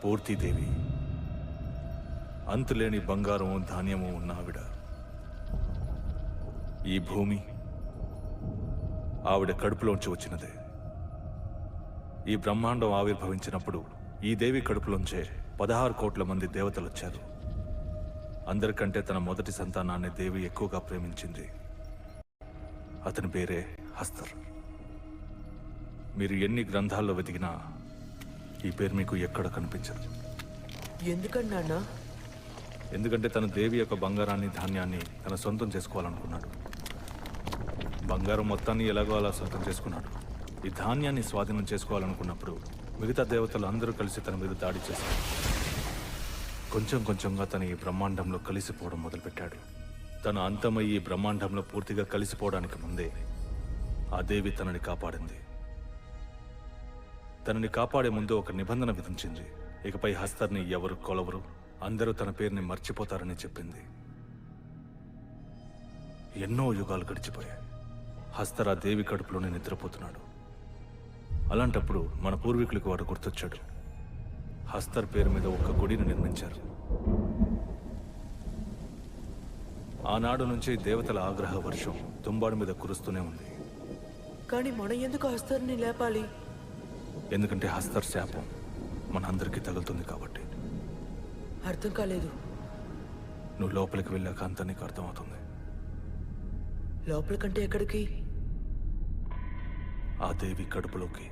పూర్తిదేవి, అంతులేని బంగారము ధాన్యము ఉన్న ఆవిడ. ఈ భూమి ఆవిడ కడుపులోంచి వచ్చినదే. ఈ బ్రహ్మాండం ఆవిర్భవించినప్పుడు ఈ దేవి కడుపులోంచే 16 కోట్ల మంది దేవతలు వచ్చారు. అందరికంటే తన మొదటి సంతానాన్ని దేవి ఎక్కువగా ప్రేమించింది. అతని పేరే హస్తర్. మీరు ఎన్ని గ్రంథాల్లో వెతికినా ఈ పేరు మీకు ఎక్కడ కనిపించదు. ఎందుకన్నా? ఎందుకంటే తన దేవి యొక్క బంగారాన్ని ధాన్యాన్ని తన సొంతం చేసుకోవాలనుకున్నాడు. బంగారం మొత్తాన్ని ఎలాగో అలా సొంతం చేసుకున్నాడు. ఈ ధాన్యాన్ని స్వాధీనం చేసుకోవాలనుకున్నప్పుడు మిగతా దేవతలు అందరూ కలిసి తన మీద దాడి చేశారు. కొంచెం కొంచెంగా తన ఈ బ్రహ్మాండంలో కలిసిపోవడం మొదలుపెట్టాడు. తన అంతమయ్యి ఈ బ్రహ్మాండంలో పూర్తిగా కలిసిపోవడానికి ముందే ఆ దేవి తనని కాపాడింది. తనని కాపాడే ముందు ఒక నిబంధన విధించింది. ఇకపై హస్తర్ని ఎవరు కొలవరు, అందరూ తన పేరుని మర్చిపోతారని చెప్పింది. ఎన్నో యుగాలు గడిచిపోయాయి. హస్తర్ ఆ దేవి కడుపులోనే నిద్రపోతున్నాడు. అలాంటప్పుడు మన పూర్వీకులకు వాడు గుర్తొచ్చాడు. హస్తర్ పేరు మీద ఒక గుడిని నిర్మించారు. ఆనాడు నుంచి దేవతల ఆగ్రహ వర్షం తుంబాడు మీద కురుస్తూనే ఉంది. కానీ మనం ఎందుకు హస్తర్ని లేపాలి? ఎందుకంటే హస్తర్ శాపం మనందరికీ తగులుతుంది కాబట్టి. అర్థం కాలేదు. నువ్వు లోపలికి వెళ్ళాక అంతా నీకు అర్థమవుతుంది. లోపలికంటే ఎక్కడికి? ఆ దేవి కడుపులోకి.